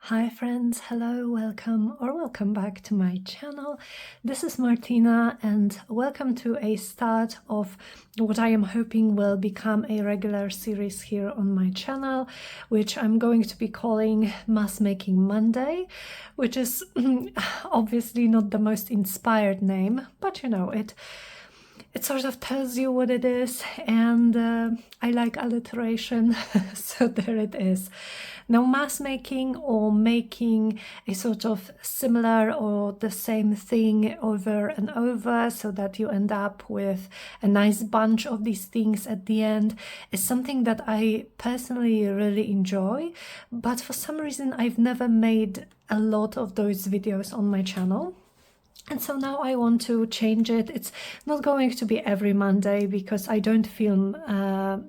Hi friends, hello, welcome back to my channel. This is Martyna and welcome to a start of what I am hoping will become a regular series here on my channel, which I'm going to be calling Mask Making Monday, which is obviously not the most inspired name, but you know, it sort of tells you what it is, and I like alliteration, so there it is. Now, mask making or making a sort of similar or the same thing over and over so that you end up with a nice bunch of these things at the end is something that I personally really enjoy, but for some reason I've never made a lot of those videos on my channel. And so now I want to change it. It's not going to be every Monday because I don't film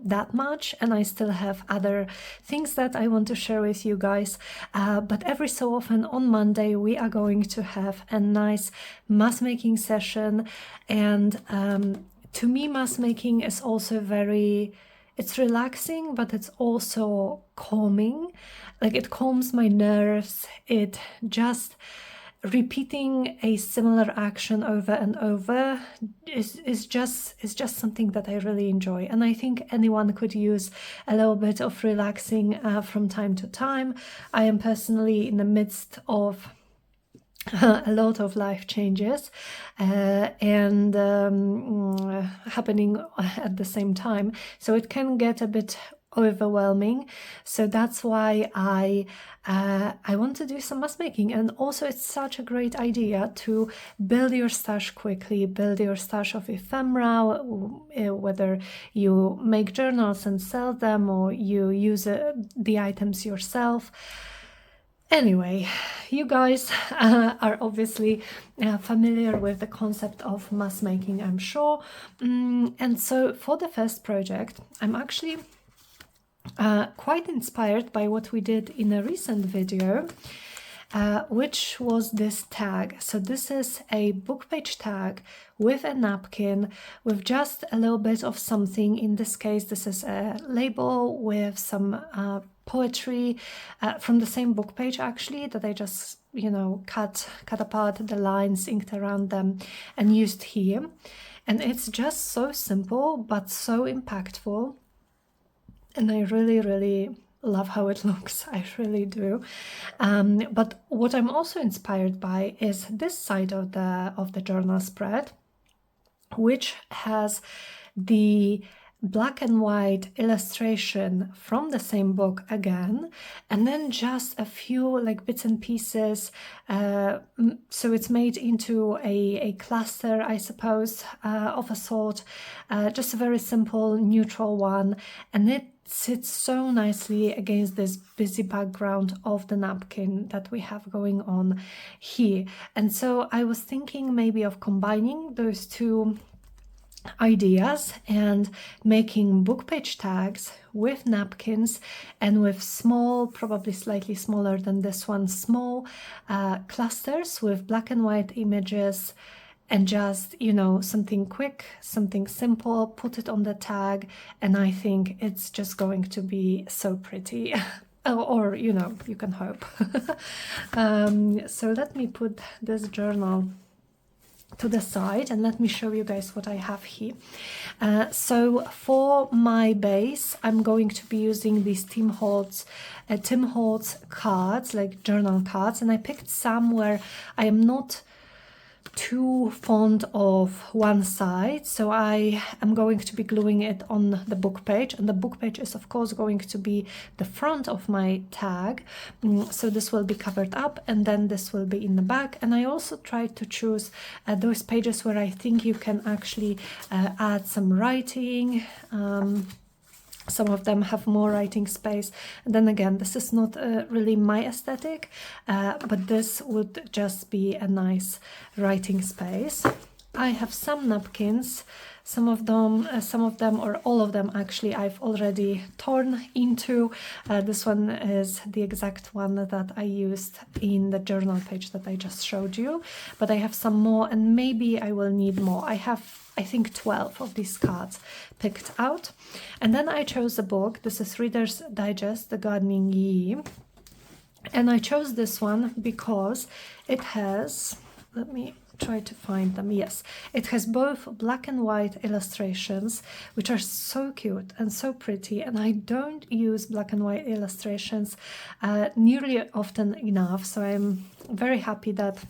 that much and I still have other things that I want to share with you guys. But every so often on Monday we are going to have a nice mask making session. And to me, mask making is also it's relaxing, but it's also calming. Like, it calms my nerves. It just... repeating a similar action over and over is just something that I really enjoy, and I think anyone could use a little bit of relaxing from time to time. I am personally in the midst of a lot of life changes and happening at the same time, so it can get a bit overwhelming. So that's why I want to do some mask making. And also it's such a great idea to build your stash quickly, build your stash of ephemera, whether you make journals and sell them or you use the items yourself. Anyway, you guys are obviously familiar with the concept of mask making, I'm sure. And so for the first project, I'm actually quite inspired by what we did in a recent video, which was this tag. So this is a book page tag with a napkin with just a little bit of something. In this case, this is a label with some poetry from the same book page, actually, that I just, you know, cut apart the lines, inked around them and used here. And it's just so simple but so impactful. And I really love how it looks. I really do. But what I'm also inspired by is this side of the journal spread, which has the black and white illustration from the same book again, and then just a few like bits and pieces. So it's made into a cluster, I suppose, of a sort, just a very simple neutral one, and it sits so nicely against this busy background of the napkin that we have going on here. And so I was thinking maybe of combining those two ideas and making book page tags with napkins and with small, probably slightly smaller than this one, small clusters with black and white images, and just, you know, something quick, something simple, put it on the tag, and I think it's just going to be so pretty. Or, you know, you can hope. So let me put this journal to the side and let me show you guys what I have here. So for my base, I'm going to be using these Tim Holtz cards, like journal cards, and I picked some where I am not too fond of one side, so I am going to be gluing it on the book page, and the book page is of course going to be the front of my tag, so this will be covered up and then this will be in the back. And I also tried to choose those pages where I think you can actually add some writing. Some of them have more writing space. And then again, this is not really my aesthetic, but this would just be a nice writing space. I have some napkins. Some of them, or all of them actually, I've already torn into. This one is the exact one that I used in the journal page that I just showed you. But I have some more, and maybe I will need more. I have, I think, 12 of these cards picked out. And then I chose a book. This is Reader's Digest, The Gardening Year. And I chose this one because it has, let me try to find them. Yes, it has both black and white illustrations, which are so cute and so pretty, and I don't use black and white illustrations nearly often enough, so I'm very happy that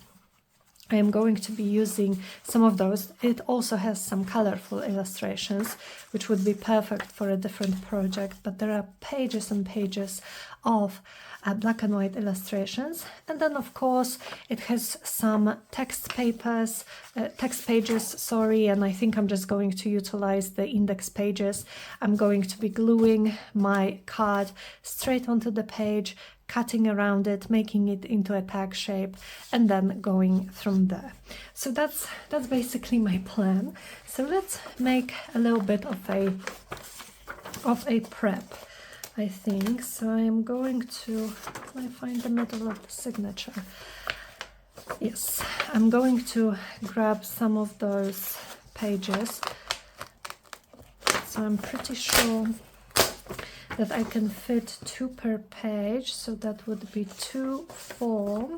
I am going to be using some of those. It also has some colorful illustrations, which would be perfect for a different project, but there are pages and pages of black and white illustrations. And then of course it has some text pages, sorry, and I think I'm just going to utilize the index pages. I'm going to be gluing my card straight onto the page, cutting around it, making it into a tag shape, and then going from there. So that's basically my plan. So let's make a little bit of a prep, I think. So I'm going to, can I find the middle of the signature? Yes, I'm going to grab some of those pages. So I'm pretty sure that I can fit 2 per page, so that would be 2, 4,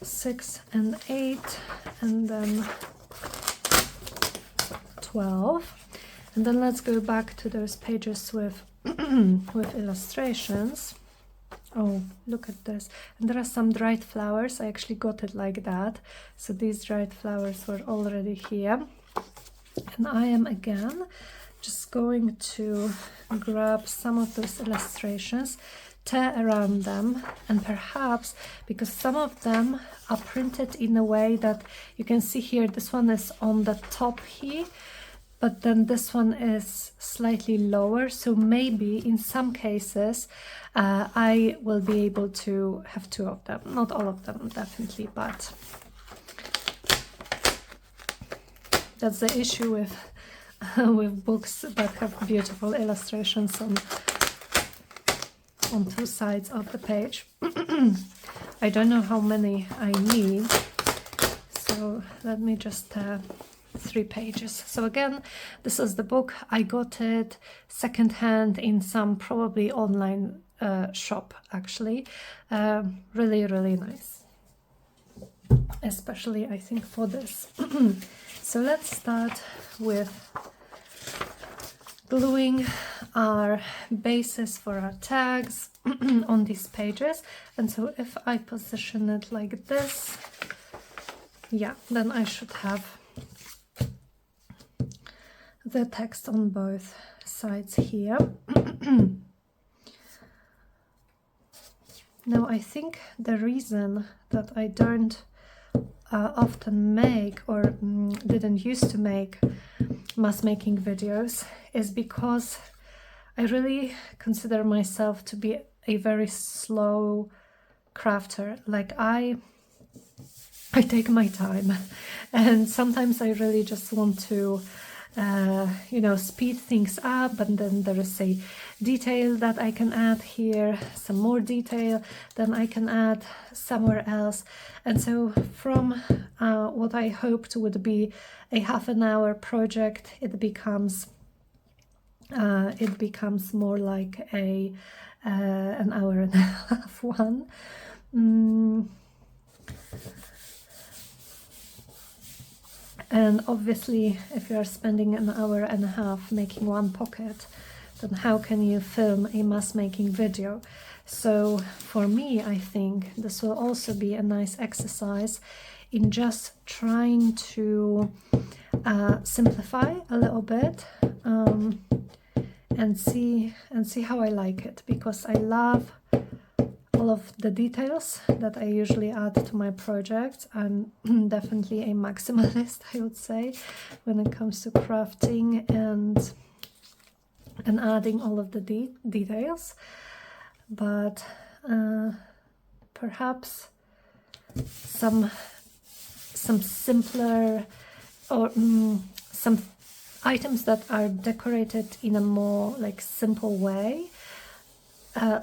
6 and 8, and then 12. And then let's go back to those pages with with illustrations. Oh, look at this. And there are some dried flowers. I actually got it like that. So these dried flowers were already here. And I am again just going to grab some of those illustrations, tear around them, and perhaps, because some of them are printed in a way that you can see here, this one is on the top here, but then this one is slightly lower, so maybe in some cases I will be able to have 2 of them, not all of them definitely, but that's the issue with with books that have beautiful illustrations on 2 sides of the page. I don't know how many I need, so let me just 3 pages. So again, this is the book. I got it secondhand in some probably online shop actually. Really, really nice, especially I think for this. So let's start with gluing our bases for our tags on these pages. And so if I position it like this, yeah, then I should have the text on both sides here. Now I think the reason that I don't often make or didn't used to make mass making videos is because I really consider myself to be a very slow crafter. Like I take my time, and sometimes I really just want to you know, speed things up, and then there is a detail that I can add here, some more detail then I can add somewhere else. And so from what I hoped would be a half-an-hour project, it becomes more like a an hour and a half one. And obviously, if you are spending an hour and a half making one pocket, then how can you film a mass making video? So for me, I think this will also be a nice exercise in just trying to simplify a little bit and see how I like it, because I love all of the details that I usually add to my projects. I'm definitely a maximalist, I would say, when it comes to crafting and adding all of the details. But perhaps some simpler or some items that are decorated in a more like simple way.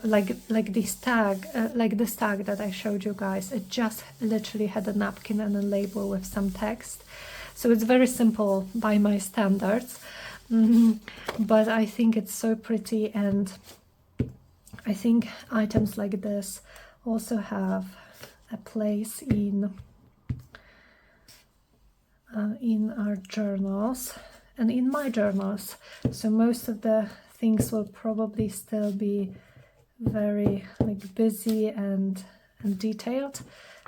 Like this tag that I showed you guys. It just literally had a napkin and a label with some text, so it's very simple by my standards. But I think it's so pretty, and I think items like this also have a place in our journals and in my journals. So most of the things will probably still be very like busy and detailed,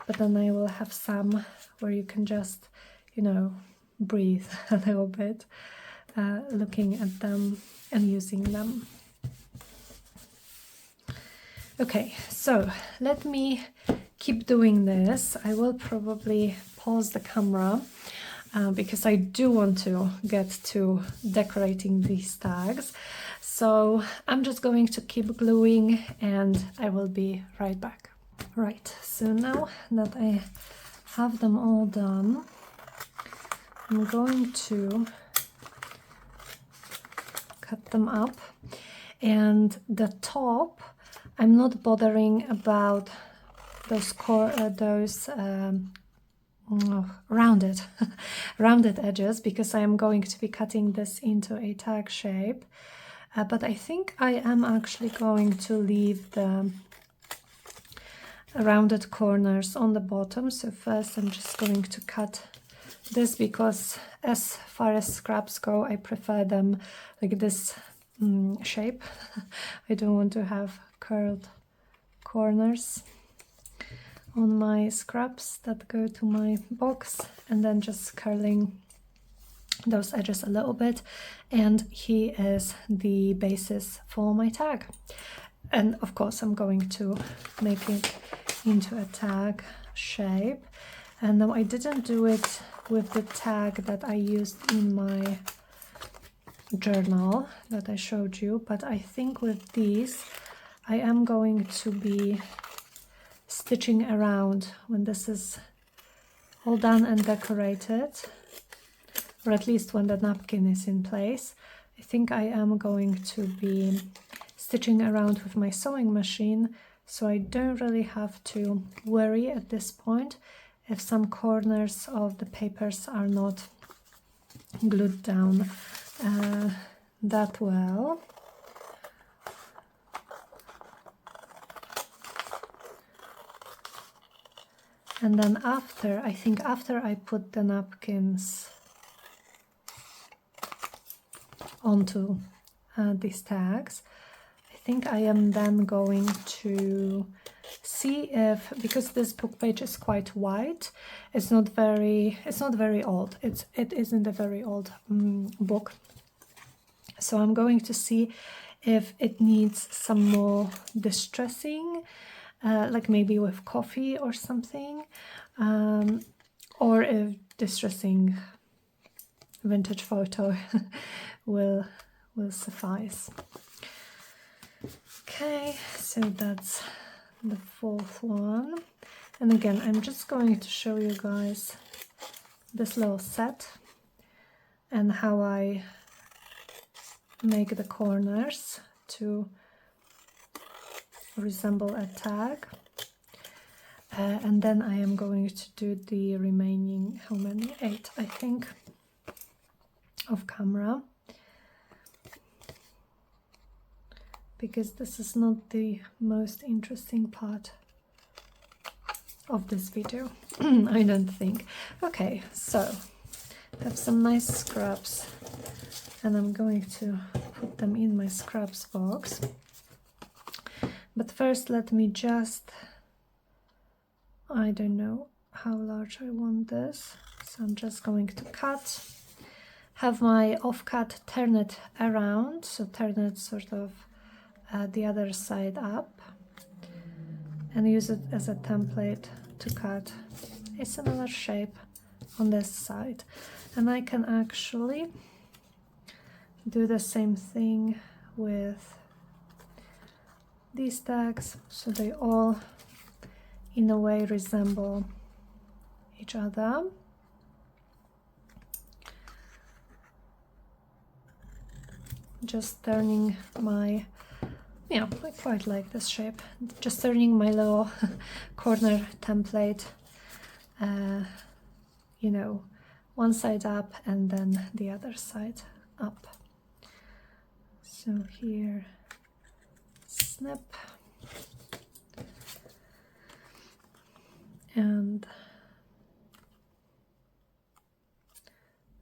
but then I will have some where you can just, you know, breathe a little bit, looking at them and using them. Okay, so let me keep doing this. I will probably pause the camera because I do want to get to decorating these tags. So I'm just going to keep gluing and I will be right back. Right, so now that I have them all done, I'm going to cut them up, and the top, I'm not bothering about those rounded rounded edges, because I am going to be cutting this into a tag shape, but I think I am actually going to leave the rounded corners on the bottom. So first I'm just going to cut this, because as far as scraps go, I prefer them like this shape. I don't want to have curled corners on my scraps that go to my box, and then just curling those edges a little bit, and here is the basis for my tag. And of course I'm going to make it into a tag shape. And now I didn't do it with the tag that I used in my journal that I showed you, but I think with these I am going to be stitching around when this is all done and decorated, or at least when the napkin is in place. I think I am going to be stitching around with my sewing machine, so I don't really have to worry at this point if some corners of the papers are not glued down that well. And then after, I think after I put the napkins onto these tags, I think I am then going to see if, because this book page is quite wide, it's not very old. It isn't a very old book. So I'm going to see if it needs some more distressing, like maybe with coffee or something, or if distressing vintage photo will suffice. Okay, so that's the fourth one. And again, I'm just going to show you guys this little set and how I make the corners to resemble a tag. And then I am going to do the remaining, how many? 8, I think, off camera, because this is not the most interesting part of this video. I don't think. Okay, so I have some nice scraps, and I'm going to put them in my scraps box. But first let me just, I don't know how large I want this, so I'm just going to cut, have my offcut, turn it around, so turn it sort of the other side up, and use it as a template to cut a similar shape on this side. And I can actually do the same thing with these tags, so they all in a way resemble each other. Just turning my, I quite like this shape, just turning my little corner template, one side up and then the other side up. So here, snip, and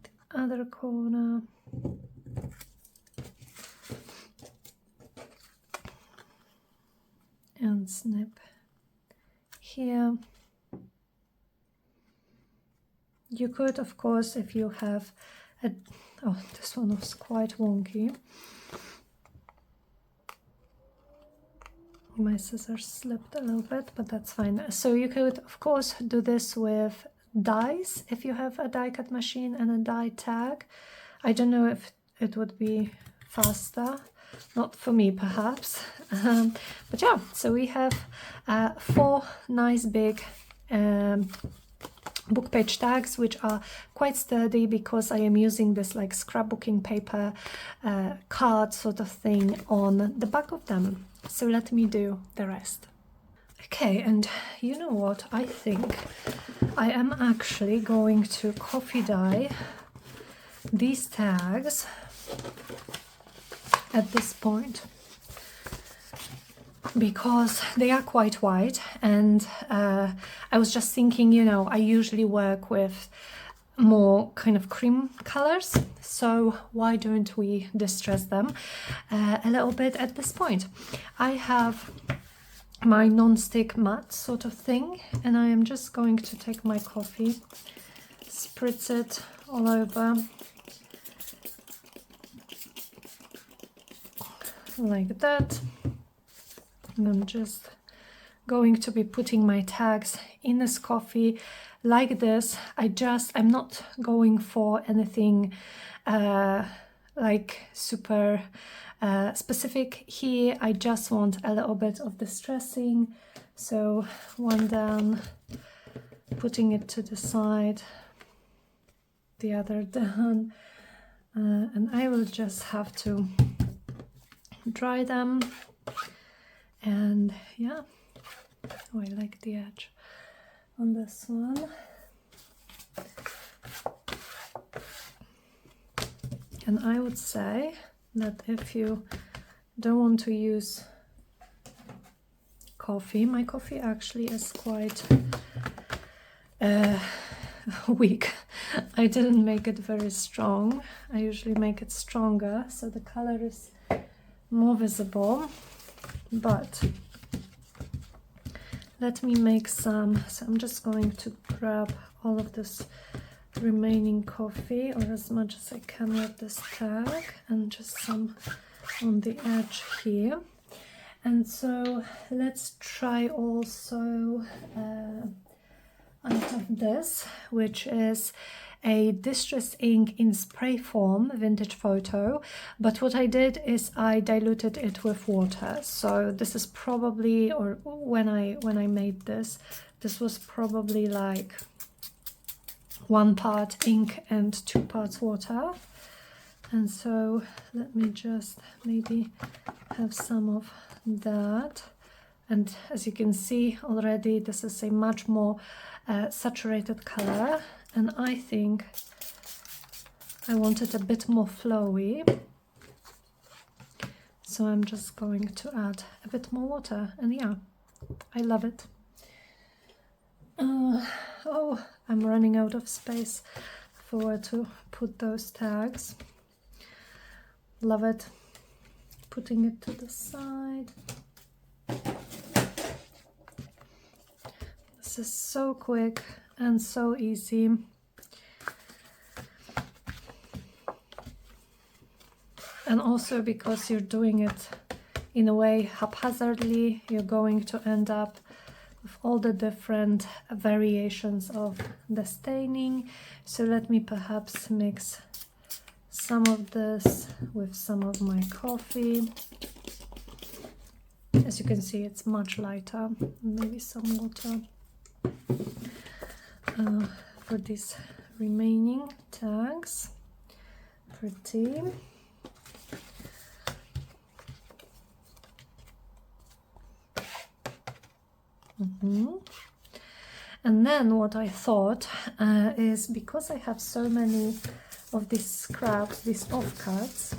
the other corner, and snip here. You could, of course, if you have a, oh, this one was quite wonky. My scissors slipped a little bit, but that's fine. So you could, of course, do this with dies if you have a die cut machine and a die tag. I don't know if it would be faster. Not for me, perhaps. But yeah, so we have 4 nice big book page tags, which are quite sturdy because I am using this like scrapbooking paper card sort of thing on the back of them. So let me do the rest. Okay, and you know what? I think I am actually going to coffee dye these tags at this point, because they are quite white, and I was just thinking, you know, I usually work with more kind of cream colors, so why don't we distress them a little bit at this point. I have my non-stick mat sort of thing, and I am just going to take my coffee, spritz it all over like that, and I'm just going to be putting my tags in this coffee like this. I'm not going for anything like super specific here. I just want a little bit of distressing. So one down, putting it to the side, the other down, and I will just have to dry them. And yeah, oh, I like the edge on this one. And I would say that if you don't want to use coffee, my coffee actually is quite weak. I didn't make it very strong. I usually make it stronger so the color is more visible, but let me make some. So I'm just going to grab all of this remaining coffee, or as much as I can with this tag, and just some on the edge here. And so let's try also, I have this, which is a distress ink in spray form, vintage photo, but what I did is I diluted it with water. So this is probably, or when I made this was probably like 1 part ink and 2 parts water. And so let me just maybe have some of that. And as you can see already, this is a much more saturated color, and I think I want it a bit more flowy, so I'm just going to add a bit more water. And yeah, I love it. Oh, I'm running out of space for where to put those tags. Love it. Putting it to the side. This is so quick and so easy. And also because you're doing it in a way haphazardly, you're going to end up with all the different variations of the staining. So let me perhaps mix some of this with some of my coffee. As you can see, it's much lighter. Maybe some water for these remaining tags. Pretty. And then what I thought is, because I have so many of these scraps, these offcuts,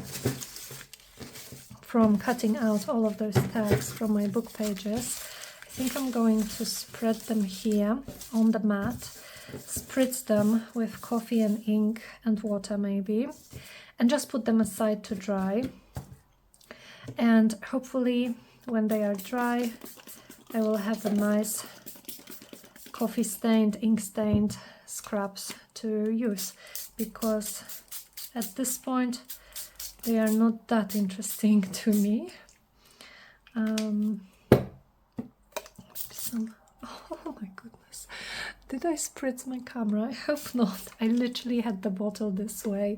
from cutting out all of those tags from my book pages, I think I'm going to spread them here on the mat, spritz them with coffee and ink and water maybe, and just put them aside to dry. And hopefully when they are dry, I will have a nice coffee stained, ink stained scraps to use, because at this point they are not that interesting to me. Oh my goodness, did I spritz my camera? I hope not. I literally had the bottle this way.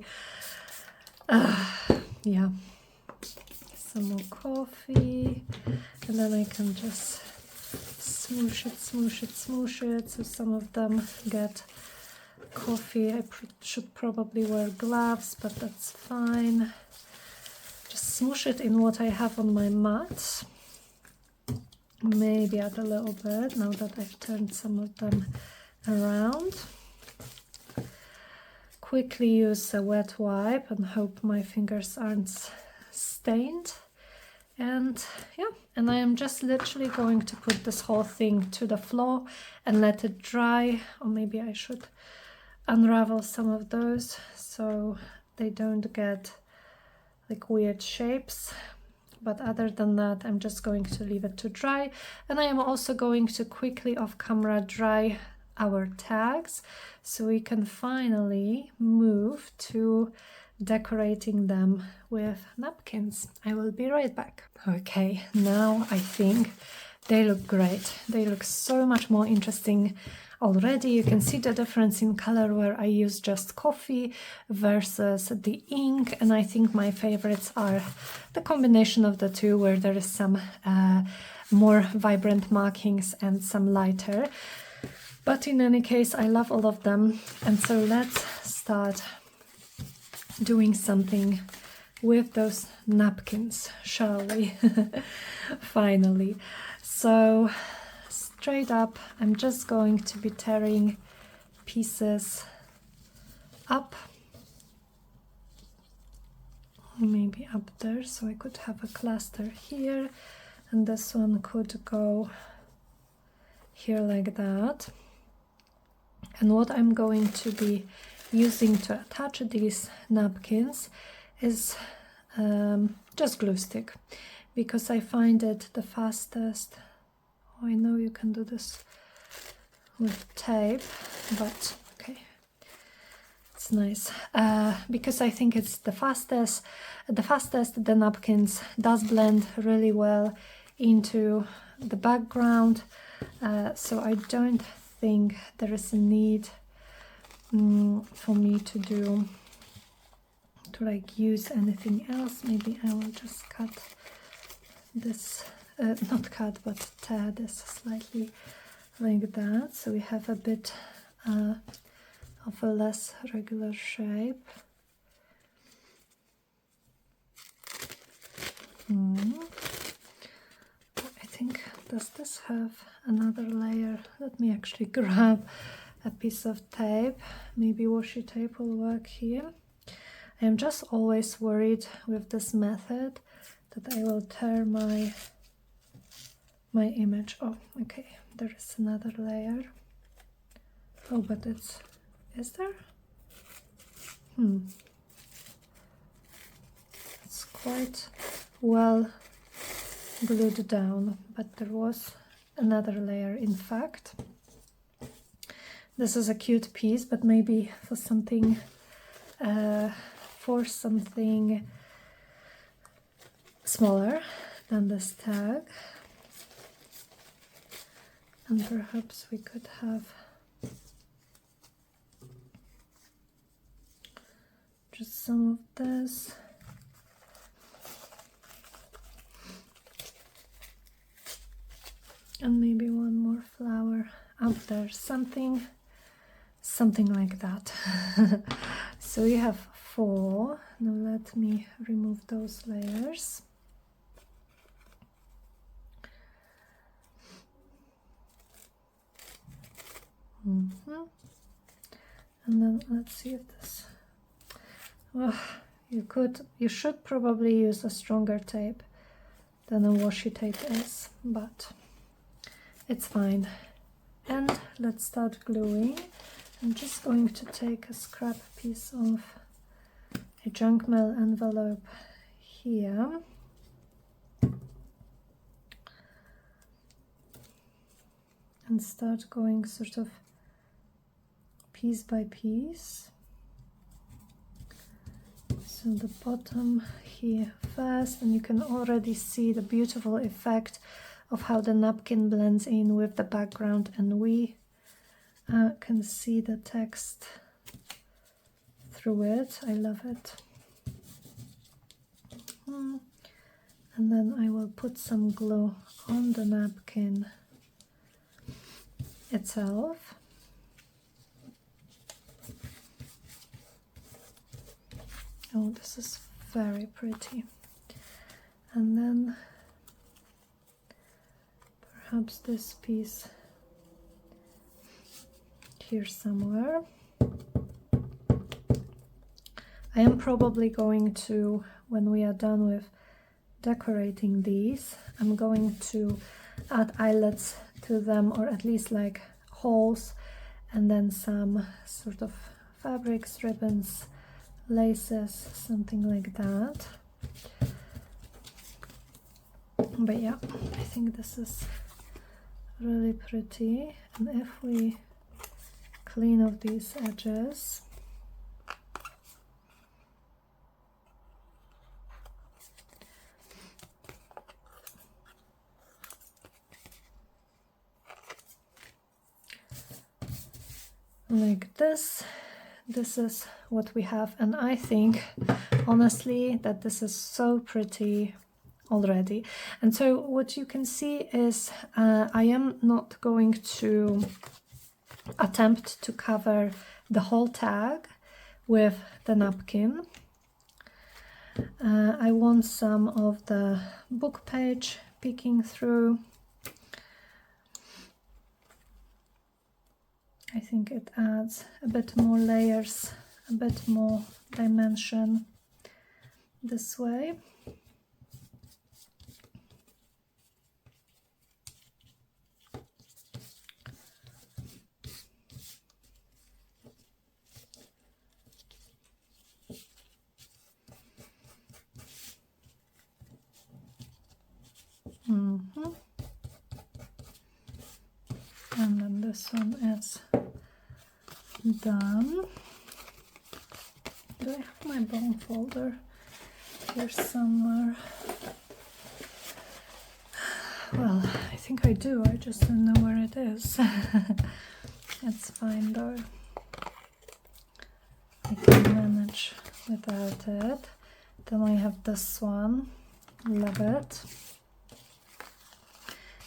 Yeah, some more coffee, and then I can just smoosh it, smoosh it, smoosh it, so some of them get coffee. I should probably wear gloves, but that's fine. Just smoosh it in what I have on my mat. Maybe add a little bit now that I've turned some of them around. Quickly use a wet wipe and hope my fingers aren't stained. And yeah, and I am just literally going to put this whole thing to the floor and let it dry. Or maybe I should unravel some of those so they don't get like weird shapes. But other than that, I'm just going to leave it to dry. And I am also going to quickly off camera dry our tags so we can finally move to decorating them with napkins. I will be right back. Okay, now I think they look great. They look so much more interesting already. You can see the difference in color where I use just coffee versus the ink, and I think my favorites are the combination of the two, where there is some more vibrant markings and some lighter. But in any case, I love all of them, and so let's start doing something with those napkins, shall we? Finally. So straight up, I'm just going to be tearing pieces up, maybe up there, so I could have a cluster here, and this one could go here like that. And what I'm going to be using to attach these napkins is just glue stick, because I find it the fastest. Oh, I know you can do this with tape, but okay, it's nice because I think it's the fastest. The napkins does blend really well into the background, so I don't think there is a need for me to like use anything else. Maybe I will just cut this, not cut, but tear this slightly like that, so we have a bit of a less regular shape. I think, does this have another layer? Let me actually grab a piece of tape. Maybe washi tape will work here. I am just always worried with this method that I will tear my image. Oh, okay, there is another layer. Oh, but is there? It's quite well glued down, but there was another layer, in fact. This is a cute piece, but maybe for something smaller than this tag. And perhaps we could have just some of this. And maybe one more flower up there, something like that. So we have 4. Now let me remove those layers. And then let's see if this, You should probably use a stronger tape than a washi tape is, but it's fine. And let's start gluing. I'm just going to take a scrap piece of a junk mail envelope here. And start going sort of piece by piece. So the bottom here first, and you can already see the beautiful effect of how the napkin blends in with the background, and we can see the text through it. I love it. And then I will put some glue on the napkin itself. Oh, this is very pretty. And then perhaps this piece here somewhere. I am probably going to, when we are done with decorating these, I'm going to add eyelets to them, or at least like holes, and then some sort of fabrics, ribbons, laces, something like that. But yeah, I think this is really pretty. And if we clean off these edges, like this is what we have, and I think honestly that this is so pretty already. And so what you can see is I am not going to attempt to cover the whole tag with the napkin. I want some of the book page peeking through. I think it adds a bit more layers, a bit more dimension this way. And then this one is done. Do I have my bone folder here somewhere? Well, I think I do, I just don't know where it is. It's fine though. I can manage without it. Then I have this one, love it.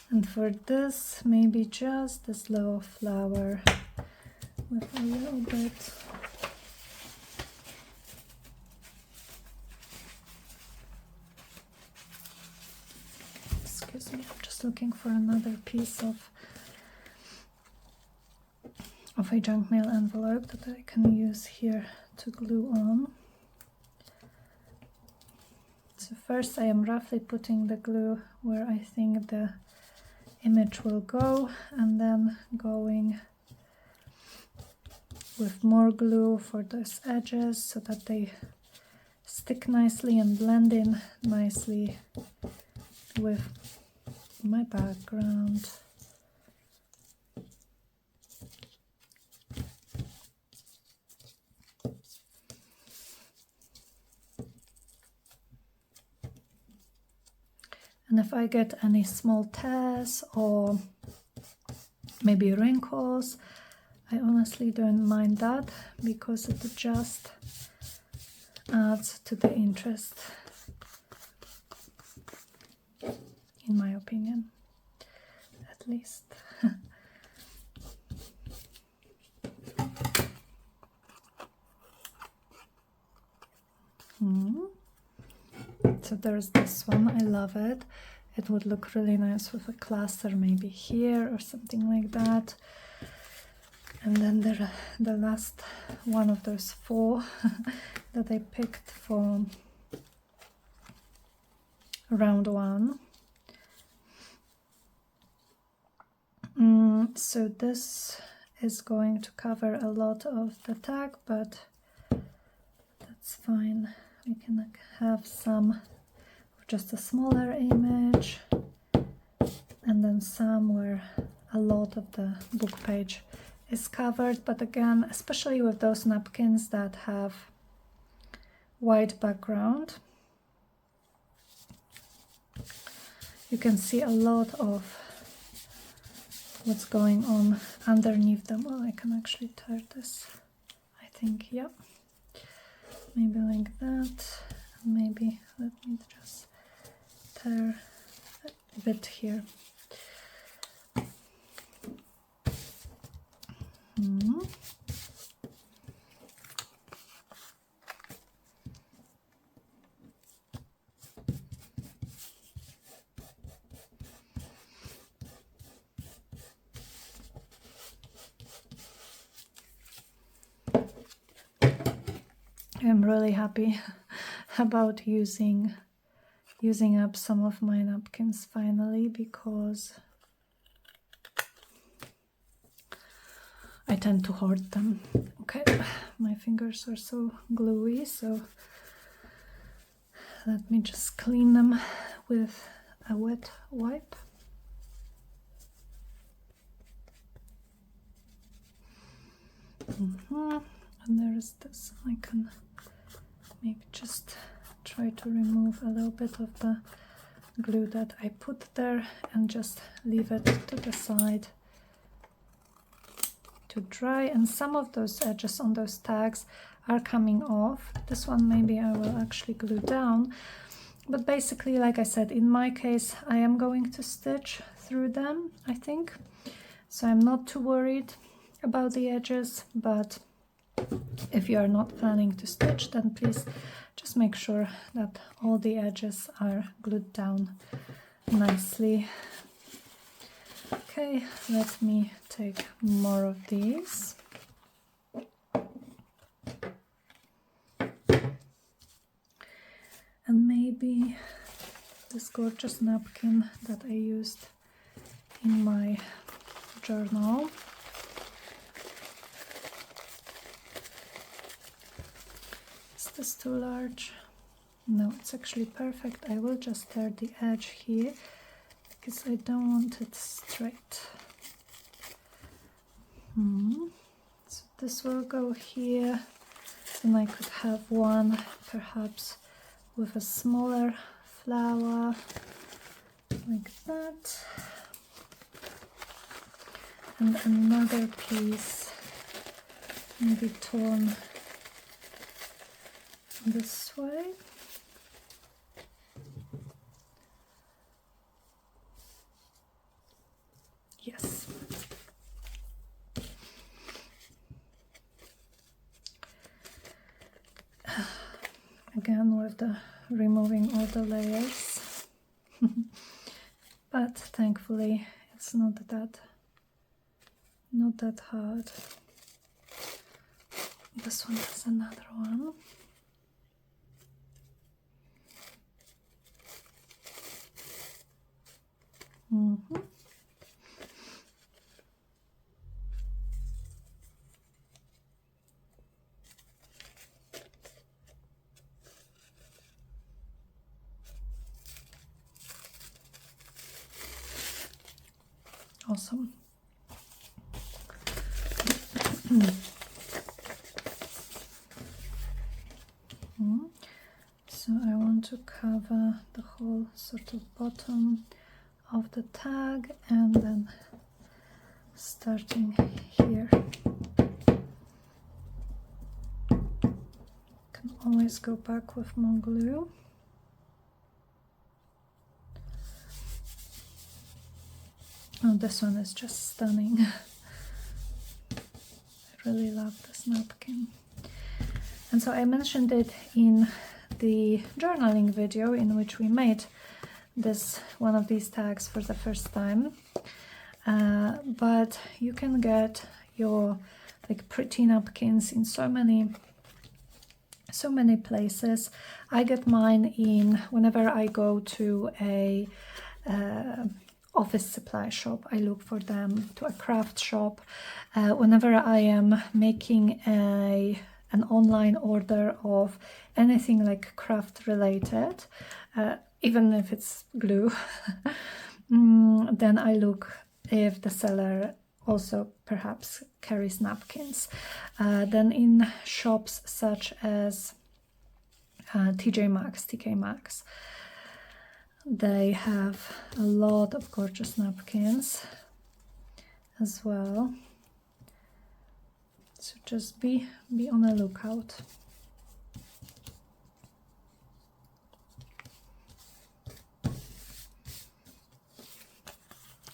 And for this, maybe just this little flower with a little bit. Excuse me, I'm just looking for another piece of a junk mail envelope that I can use here to glue on. So first I am roughly putting the glue where I think the image will go, and then going with more glue for those edges so that they stick nicely and blend in nicely with my background. And if I get any small tears or maybe wrinkles, I honestly don't mind that, because it just adds to the interest, in my opinion, at least. So there's this one, I love it. It would look really nice with a cluster maybe here or something like that. And then the last one of those 4 that I picked for round 1. So this is going to cover a lot of the tag, but that's fine. We can have some just a smaller image, and then some where a lot of the book page is covered. But again, especially with those napkins that have white background, you can see a lot of what's going on underneath them. Well, I can actually tear this, I think, yeah. Maybe like that. Maybe let me just tear a bit here. I'm really happy about using up some of my napkins finally, because I tend to hoard them. Okay, my fingers are so gluey, so let me just clean them with a wet wipe. And there is this. I can maybe just try to remove a little bit of the glue that I put there and just leave it to the side to dry. And some of those edges on those tags are coming off. This one maybe I will actually glue down, but basically, like I said, in my case I am going to stitch through them, I think, so I'm not too worried about the edges. But if you are not planning to stitch, then please just make sure that all the edges are glued down nicely. Okay, let me take more of these. And maybe this gorgeous napkin that I used in my journal. Is this too large? No, it's actually perfect. I will just tear the edge here because I don't want it straight. So this will go here. Then I could have one perhaps with a smaller flower like that, and another piece maybe torn this way. Yes. Again with the removing all the layers. But thankfully it's not that hard. This one is another one. Awesome. So I want to cover the whole sort of bottom of the tag, and then starting here. Can always go back with more glue. Oh, this one is just stunning. I really love this napkin. And so I mentioned it in the journaling video in which we made this one of these tags for the first time. But you can get your like pretty napkins in so many places. I get mine in whenever I go to a office supply shop. I look for them, to a craft shop. Whenever I am making an online order of anything like craft related, even if it's glue, then I look if the seller also perhaps carries napkins. Then in shops such as TK Maxx, they have a lot of gorgeous napkins as well. So just be on the lookout.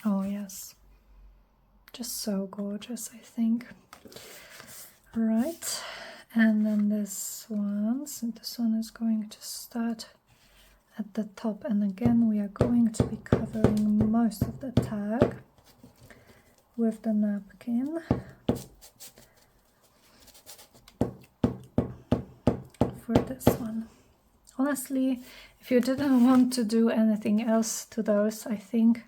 Oh yes, just so gorgeous, I think. Right, and then this one, so this one is going to start at the top, and again we are going to be covering most of the tag with the napkin. For this one, honestly, if you didn't want to do anything else to those, I think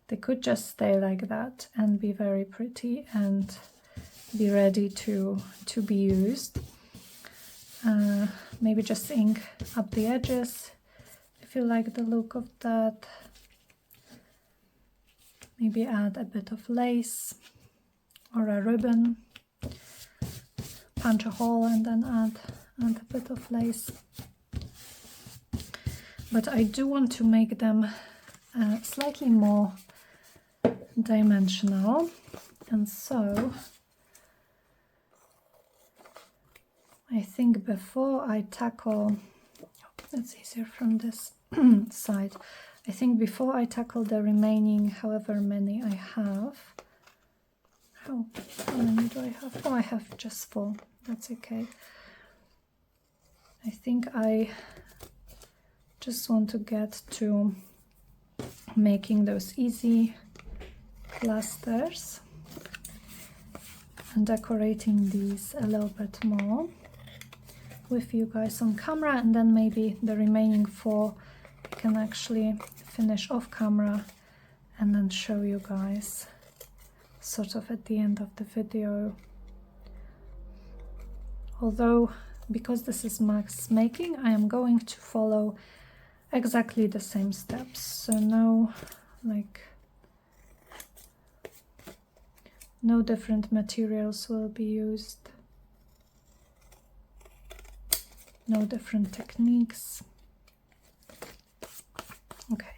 they could just stay like that and be very pretty and be ready to be used. Maybe just ink up the edges if you like the look of that. Maybe add a bit of lace or a ribbon, punch a hole and then add a bit of lace. But I do want to make them slightly more dimensional, and so I think before I tackle, it's easier from this side, I think before I tackle the remaining however many I have, how many do I have? Oh, I have just 4, that's okay. I think I just want to get to making those easy clusters and decorating these a little bit more with you guys on camera, and then maybe the remaining 4 I can actually finish off camera and then show you guys sort of at the end of the video. Although because this is mass making, I am going to follow exactly the same steps, so no different materials will be used, no different techniques. Okay,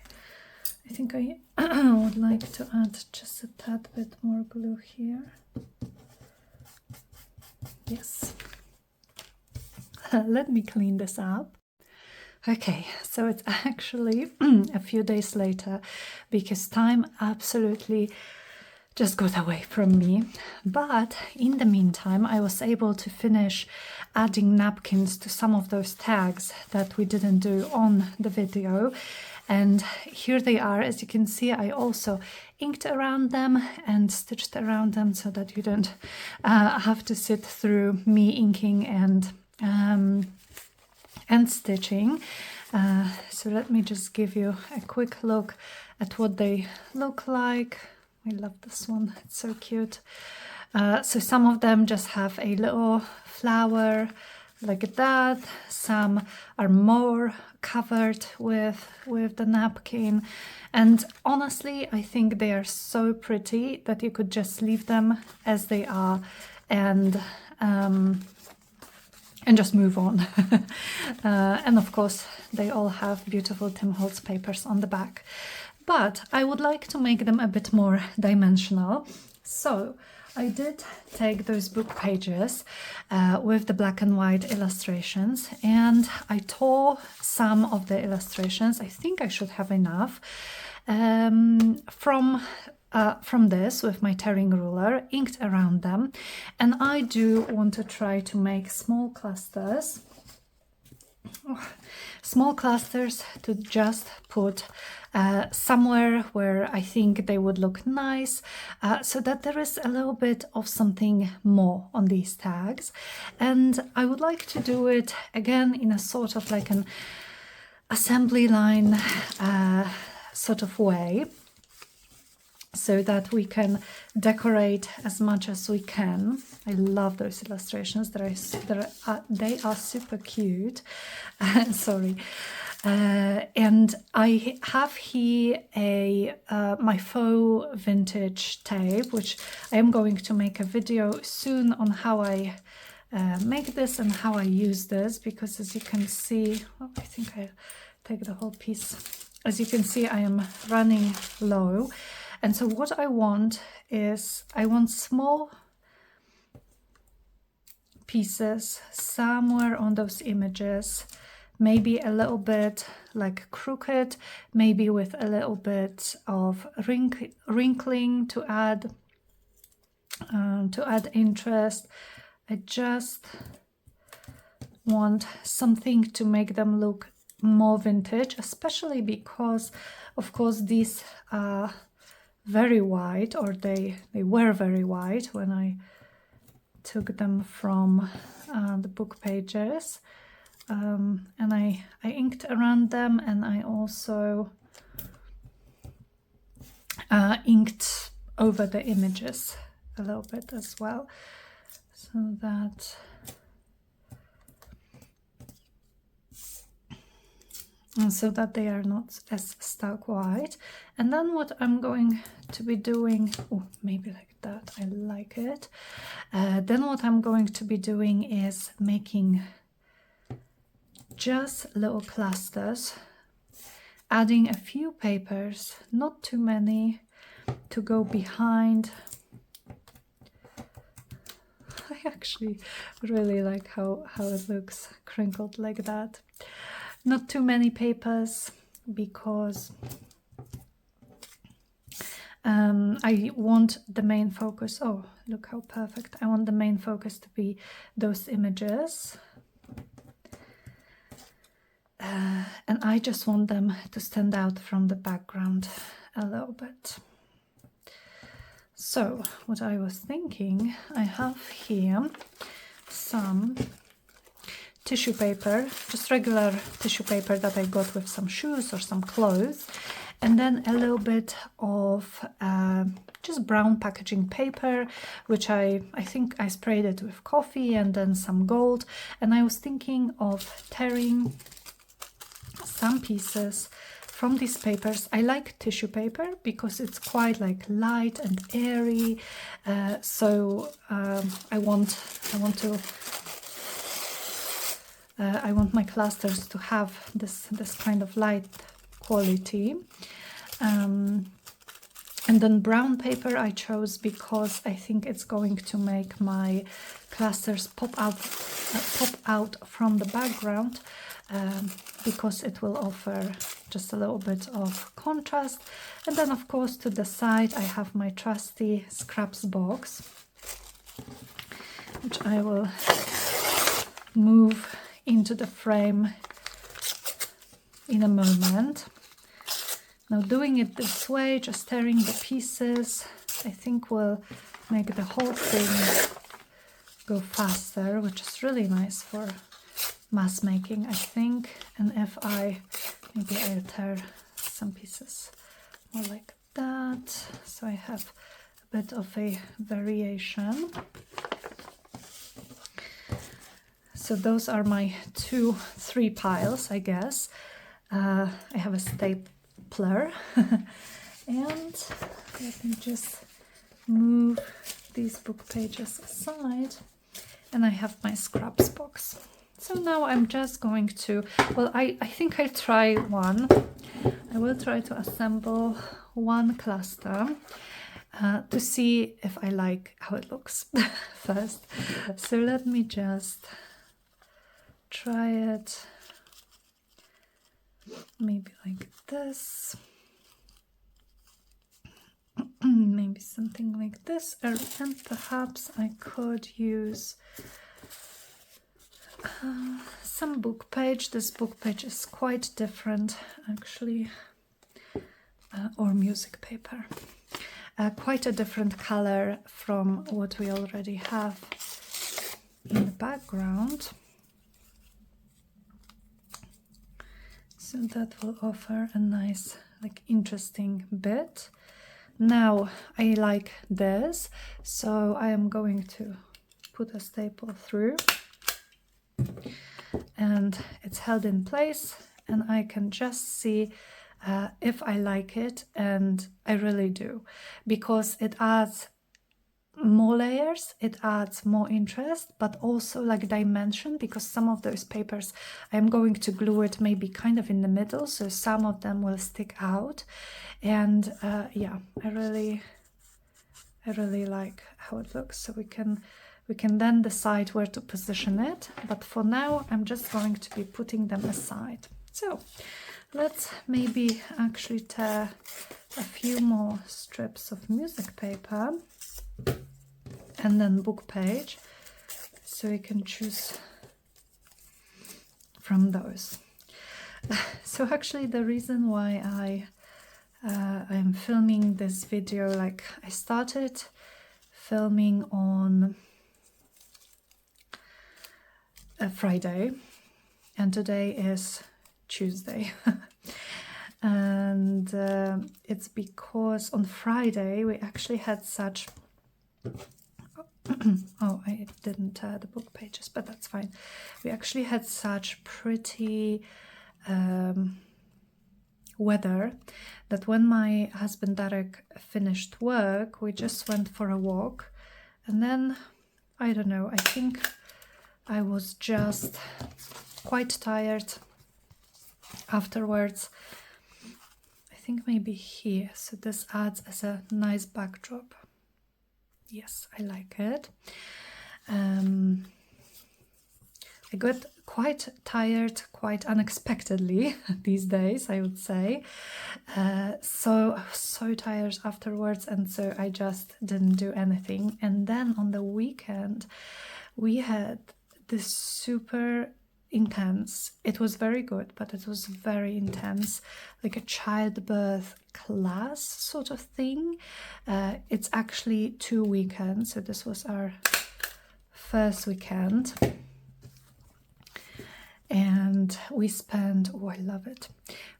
I think I would like to add just a tad bit more glue here. Yes. Let me clean this up. Okay, so it's actually a few days later because time absolutely just got away from me. But in the meantime, I was able to finish adding napkins to some of those tags that we didn't do on the video. And here they are. As you can see, I also inked around them and stitched around them so that you don't have to sit through me inking and stitching. So let me just give you a quick look at what they look like. I love this one, it's so cute. So some of them just have a little flower like that. Some are more covered with the napkin, and honestly I think they are so pretty that you could just leave them as they are and just move on. And of course they all have beautiful Tim Holtz papers on the back, but I would like to make them a bit more dimensional. So I did take those book pages with the black and white illustrations, and I tore some of the illustrations. I think I should have enough from this with my tearing ruler, inked around them, and I do want to try to make small clusters to just put somewhere where I think they would look nice, so that there is a little bit of something more on these tags. And I would like to do it again in a sort of like an assembly line sort of way, so that we can decorate as much as we can. I love those illustrations. They are super cute. Sorry. And I have here my faux vintage tape, which I am going to make a video soon on how I make this and how I use this, because as you can see, oh, I think I'll take the whole piece. As you can see, I am running low. And so what I want is, I want small pieces somewhere on those images, maybe a little bit like crooked, maybe with a little bit of wrinkling to add interest. I just want something to make them look more vintage, especially because, of course, these are very wide, or they were very wide when I took them from the book pages, and I inked around them, and I also inked over the images a little bit as well, so that they are not as stark white. And then what I'm going to be doing, oh, maybe like that, I like it. Then what I'm going to be doing is making just little clusters, adding a few papers, not too many, to go behind. I actually really like how it looks crinkled like that. Not too many papers, because I want the main focus, oh, look how perfect. I want the main focus to be those images. And I just want them to stand out from the background a little bit. So what I was thinking, I have here some tissue paper, just regular tissue paper that I got with some shoes or some clothes, and then a little bit of just brown packaging paper, which I think I sprayed it with coffee, and then some gold. And I was thinking of tearing some pieces from these papers. I like tissue paper because it's quite like light and airy, so I want my clusters to have this kind of light quality. And then brown paper I chose because I think it's going to make my clusters pop out from the background, because it will offer just a little bit of contrast. And then of course to the side I have my trusty scraps box, which I will move into the frame in a moment. Now doing it this way, just tearing the pieces, I think will make the whole thing go faster, which is really nice for mass making, I think. And if maybe I'll tear some pieces more like that, so I have a bit of a variation. So those are my 3 piles, I guess. I have a stapler and let me just move these book pages aside, and I have my scraps box. So now I'm just going to, well, I think I'll try one. I will try to assemble one cluster to see if I like how it looks first. So let me just try it maybe like this, maybe something like this, and perhaps I could use some book page. This book page is quite different actually or music paper. Quite a different color from what we already have in the background. So that will offer a nice, like, interesting bit. Now I like this, so I am going to put a staple through, and it's held in place, and I can just see if I like it, and I really do, because it adds more layers, it adds more interest, but also like dimension, because some of those papers I'm going to glue it maybe kind of in the middle, so some of them will stick out. And yeah, I really like how it looks. So we can then decide where to position it, but for now I'm just going to be putting them aside. So let's maybe actually tear a few more strips of music paper and then book page, so you can choose from those. So actually the reason why I'm filming this video, like, I started filming on a Friday and today is Tuesday. And it's because on Friday we actually had such oh, I didn't tear the book pages, but that's fine. We actually had such pretty weather that when my husband Derek finished work, we just went for a walk, and then I don't know, I think I was just quite tired afterwards. I think maybe here, so this adds as a nice backdrop. Yes, I like it. I got quite tired, quite unexpectedly these days, I would say. So I was so tired afterwards, and so I just didn't do anything. And then on the weekend, we had this super intense, it was very good, but it was very intense, like a childbirth class sort of thing. It's actually 2 weekends, so this was our first weekend, and we spent, oh, I love it,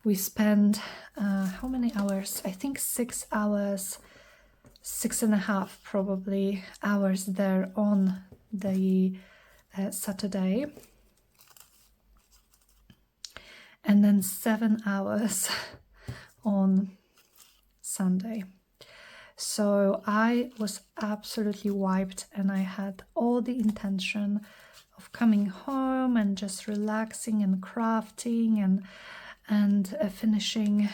we spent how many hours? I think 6 hours, 6.5 probably hours there on the Saturday, and then 7 hours on Sunday. So I was absolutely wiped, and I had all the intention of coming home and just relaxing and crafting and finishing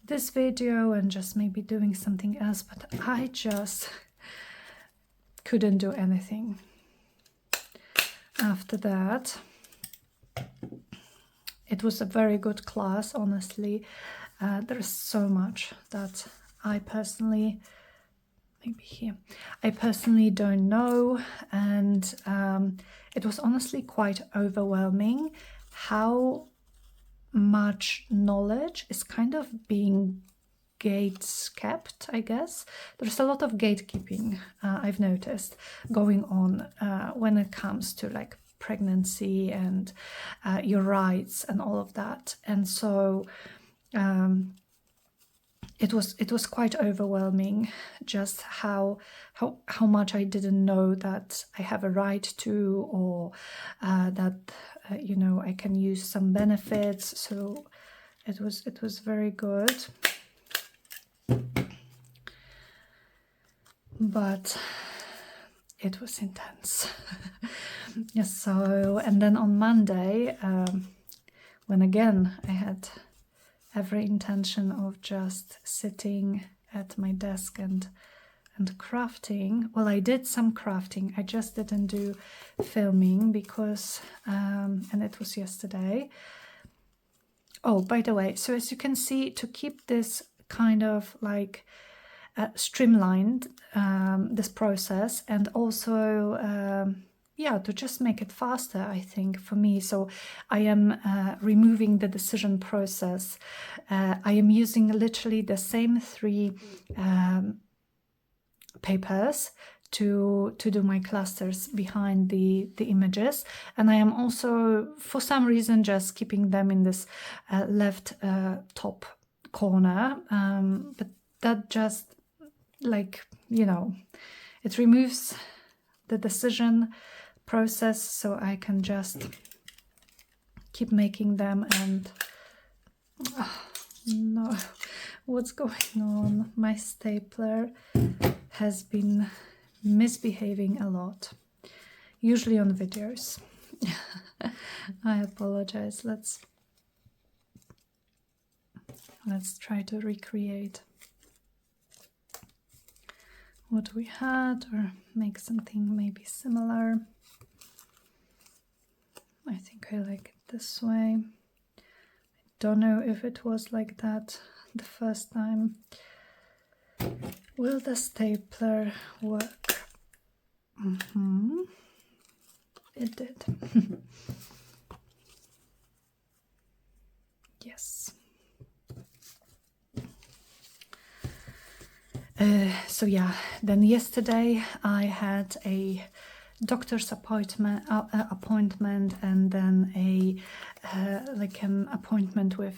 this video and just maybe doing something else, but I just couldn't do anything after that. It was a very good class, honestly. There's so much that I personally, maybe here, I personally don't know, and it was honestly quite overwhelming how much knowledge is kind of being gates kept, I guess. There's a lot of gatekeeping, I've noticed, going on when it comes to like pregnancy and your rights and all of that. And so it was quite overwhelming, just how much I didn't know that I have a right to, or that you know, I can use some benefits. So it was very good, but it was intense. Yes, so, and then on Monday, when again I had every intention of just sitting at my desk and crafting. Well, I did some crafting, I just didn't do filming because and it was yesterday. Oh, by the way, so as you can see, to keep this kind of like streamlined, this process, and also yeah, to just make it faster, I think, for me. So I am removing the decision process. I am using literally the same 3 papers to do my clusters behind the images, and I am also for some reason just keeping them in this left top corner, but that just, like, you know, it removes the decision process, so I can just keep making them. And no, what's going on? My stapler has been misbehaving a lot, usually on videos. I apologize. Let's try to recreate what we had, or make something maybe similar. I think I like it this way. I don't know if it was like that the first time. Will the stapler work? It did. Yes. So yeah, then yesterday I had a doctor's appointment, and then a like an appointment with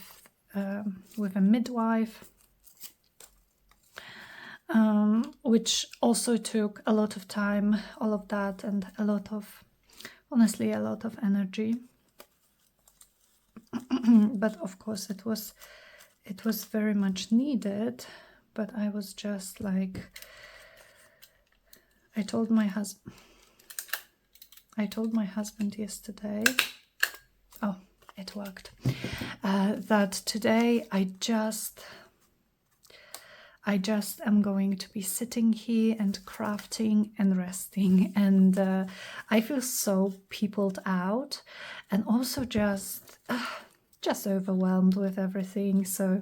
a midwife, which also took a lot of time, all of that, and honestly a lot of energy. But of course it was very much needed. But I was just like, I told my husband yesterday, oh, it worked, that today I just am going to be sitting here and crafting and resting, and I feel so peopled out, and also just overwhelmed with everything. So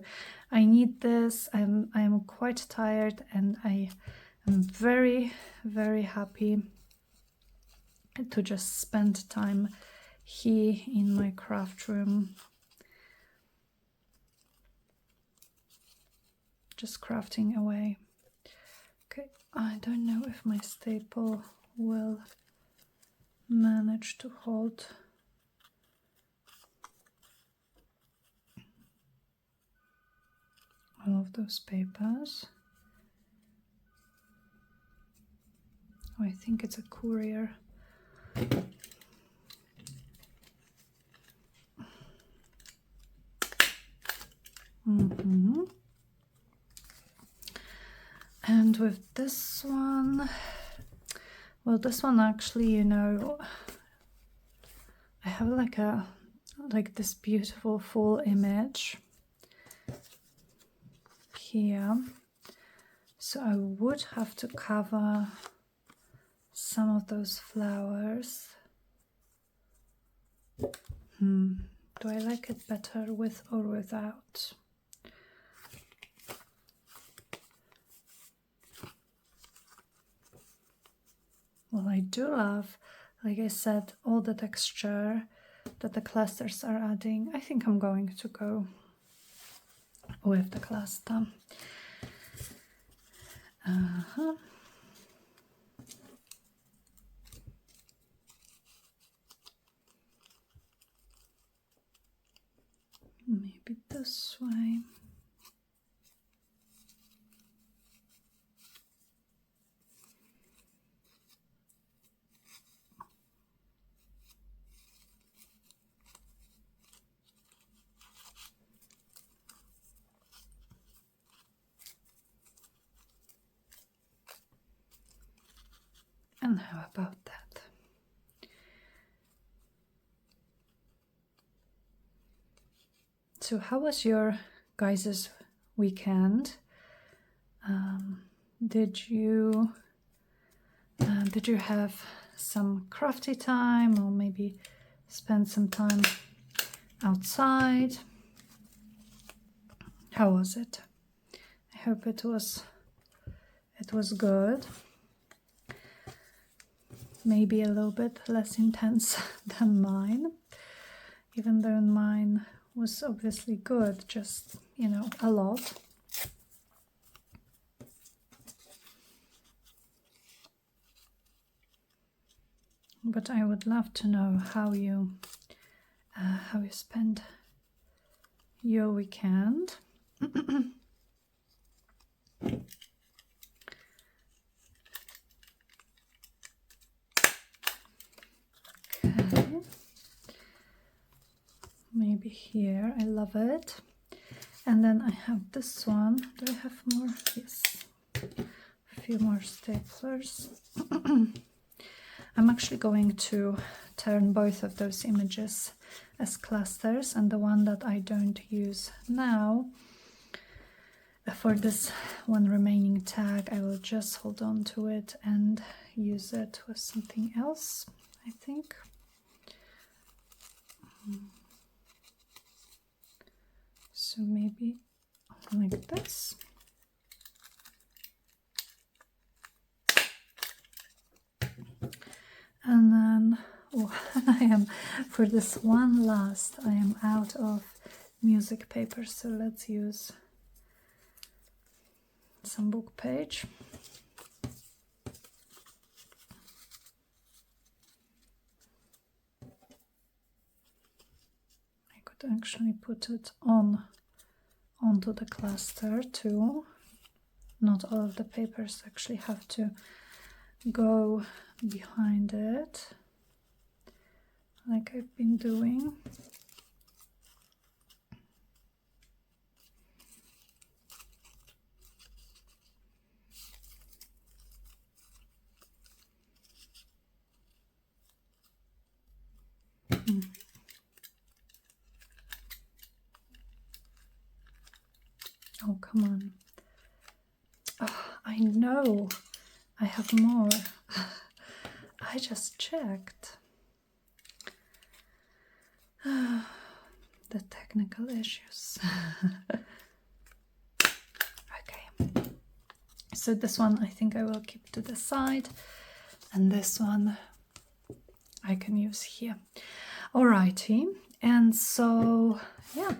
I need this. I am quite tired, and I am very, very happy to just spend time here in my craft room, just crafting away. Okay, I don't know if my staple will manage to hold all of those papers. Oh, I think it's a courier. And with this one, well, this one actually, you know, I have like this beautiful full image here, so I would have to cover some of those flowers. Do I like it better with or without? Well, I do love, like I said, all the texture that the clusters are adding. I think I'm going to go with the cluster. Maybe this way. And how about that? So how was your guys' weekend? Did you have some crafty time, or maybe spend some time outside? How was it? I hope it was good. maybe a little bit less intense than mine, even though mine was obviously good, just, you know, a lot. But I would love to know how you spend your weekend. Okay. Maybe here, I love it. And then I have this one. Do I have more? Yes, a few more staplers. I'm actually going to turn both of those images as clusters, and the one that I don't use now, for this one remaining tag, I will just hold on to it and use it with something else, I think. So maybe like this. And then, oh, I am, for this one last, I am out of music paper, so let's use some book page. I could actually put it onto the cluster too. Not all of the papers actually have to go behind it, like I've been doing. Oh, come on. Oh, I know I have more. I just checked. The technical issues. Okay. So this one I think I will keep to the side, and this one I can use here. Alrighty. And so, yeah.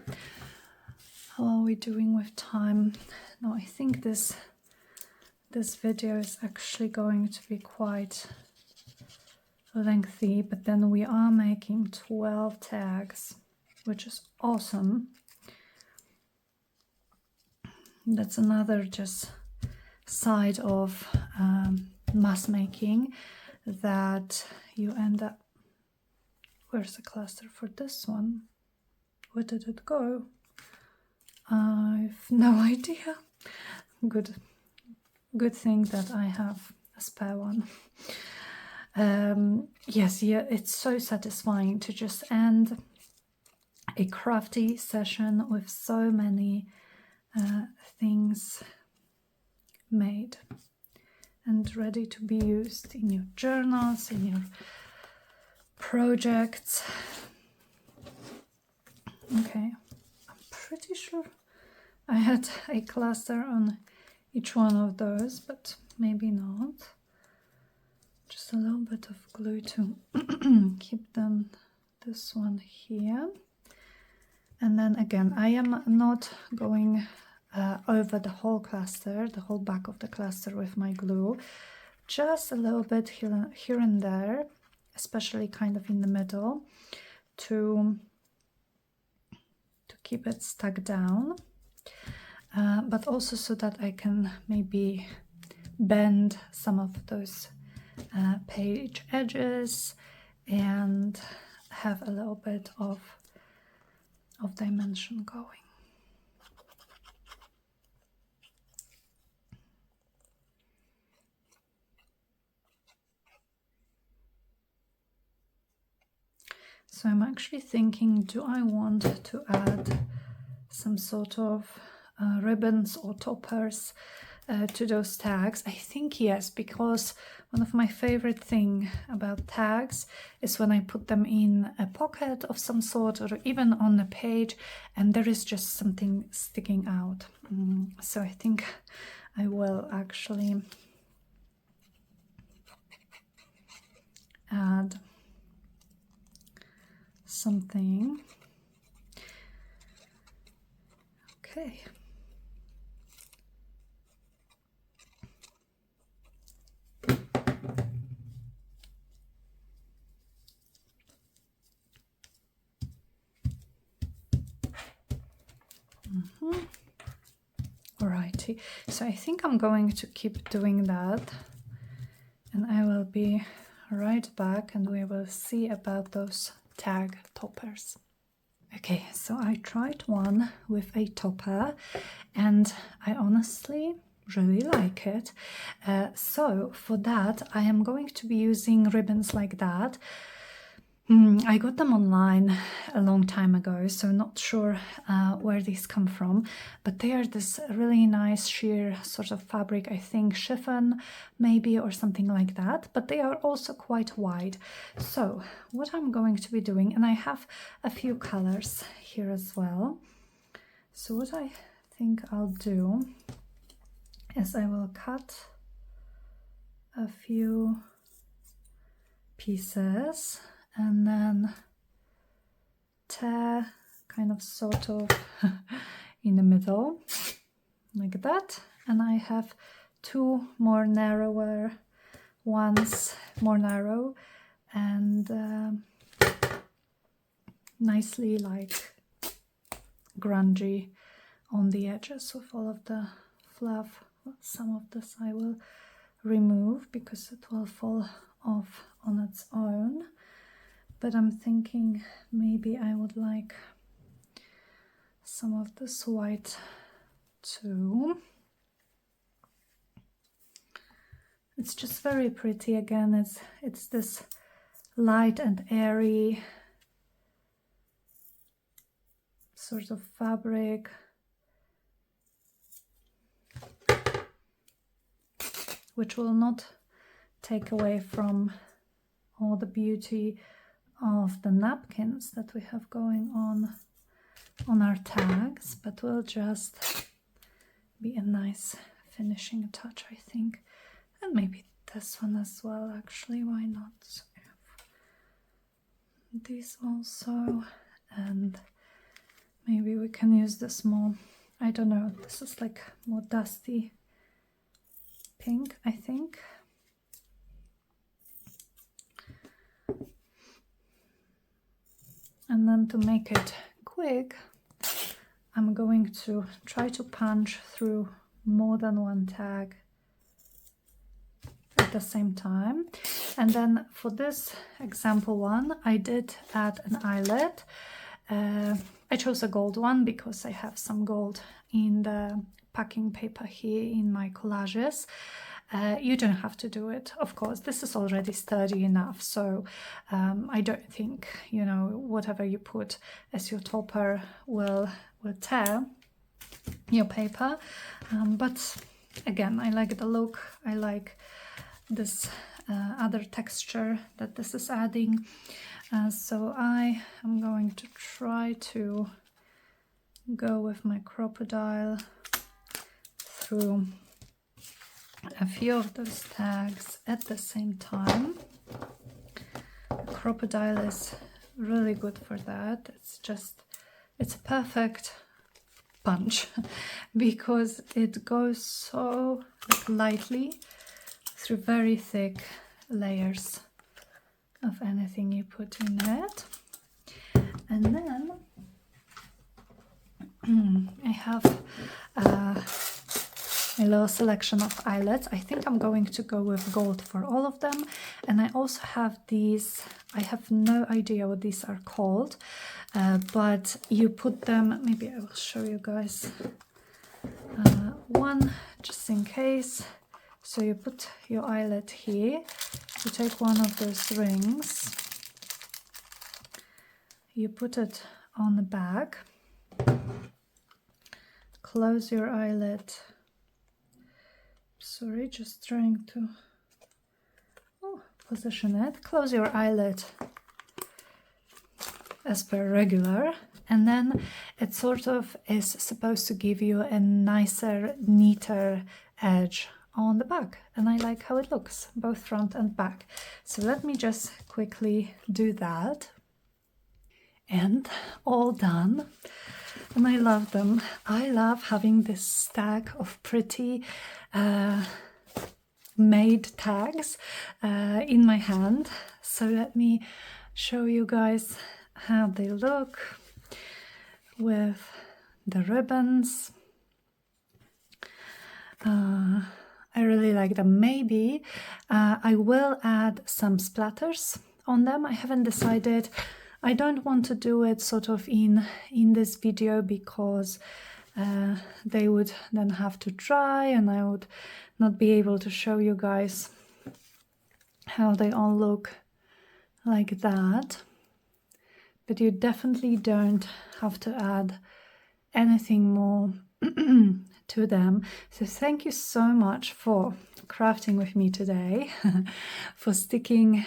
How are we doing with time? No, I think this video is actually going to be quite lengthy, but then we are making 12 tags, which is awesome. That's another just side of mass making, that you end up... Where's the cluster for this one? Where did it go? I've no idea. Good thing that I have a spare one. Yes, yeah, it's so satisfying to just end a crafty session with so many things made and ready to be used in your journals, in your projects. Okay, I'm pretty sure I had a cluster on each one of those, but maybe not. Just a little bit of glue to keep them. This one here. And then again, I am not going over the whole cluster, the whole back of the cluster with my glue. Just a little bit here and there, especially kind of in the middle, to keep it stuck down. But also so that I can maybe bend some of those page edges and have a little bit of dimension going. So I'm actually thinking, do I want to add some sort of ribbons or toppers to those tags? I think yes, because one of my favorite thing about tags is when I put them in a pocket of some sort, or even on a page, and there is just something sticking out. So I think I will actually add something. Okay. Alrighty, so I think I'm going to keep doing that, and I will be right back and we will see about those tag toppers. Okay, so I tried one with a topper and I honestly really like it. So for that I am going to be using ribbons like that. I got them online a long time ago, so not sure where these come from, but they are this really nice sheer sort of fabric, I think chiffon maybe or something like that, but they are also quite wide. So what I'm going to be doing, and I have a few colors here as well, so what I think I'll do is I will cut a few pieces and then tear kind of sort of in the middle like that, and I have two more narrower ones, more narrow and nicely like grungy on the edges with all of the fluff. Some of this I will remove because it will fall off on its own. But I'm thinking maybe I would like some of this white too. It's just very pretty. Again, it's this light and airy sort of fabric. Which will not take away from all the beauty of the napkins that we have going on our tags, but will just be a nice finishing touch, I think. And maybe this one as well, actually, why not? So these also, and maybe we can use this more, I don't know, this is like more dusty pink, I think. And then to make it quick, I'm going to try to punch through more than one tag at the same time. And then for this example one, I did add an eyelet. I chose a gold one because I have some gold in the packing paper here in my collages. You don't have to do it, of course. This is already sturdy enough, so I don't think, you know, whatever you put as your topper will tear your paper. But again, I like the look. I like this other texture that this is adding. So I am going to try to go with my crocodile through a few of those tags at the same time. Crocodile is really good for that. It's a perfect punch because it goes so lightly through very thick layers of anything you put in it. And then I have a little selection of eyelets. I think I'm going to go with gold for all of them. And I also have these, I have no idea what these are called, but you put them, maybe I will show you guys one just in case. So you put your eyelet here, you take one of those rings, you put it on the back, close your eyelet. Sorry, just trying to position it. Close your eyelet as per regular, and then it sort of is supposed to give you a nicer, neater edge on the back, and I like how it looks, both front and back. So let me just quickly do that. And all done. And I love them. I love having this stack of pretty made tags in my hand. So let me show you guys how they look with the ribbons. I really like them. Maybe I will add some splatters on them. I haven't decided. I don't want to do it sort of in this video because they would then have to dry and I would not be able to show you guys how they all look like that. But you definitely don't have to add anything more to them. So thank you so much for crafting with me today, for sticking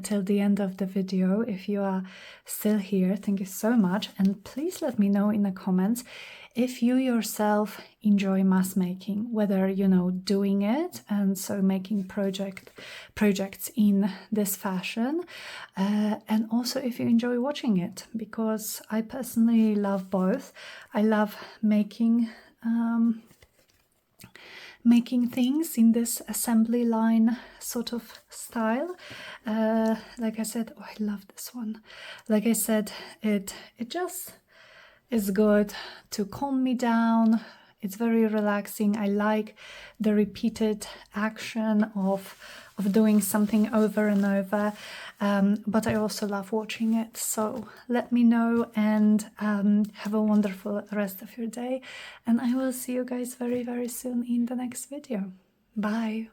till the end of the video. If you are still here, thank you so much, and please let me know in the comments if you yourself enjoy mass making, whether you know doing it and so making projects in this fashion, and also if you enjoy watching it, because I personally love both. I love making things in this assembly line sort of style. Like I said, oh, I love this one. Like I said, it just is good to calm me down. It's very relaxing. I like the repeated action of doing something over and over, but I also love watching it. So let me know, and have a wonderful rest of your day, and I will see you guys very, very soon in the next video. Bye.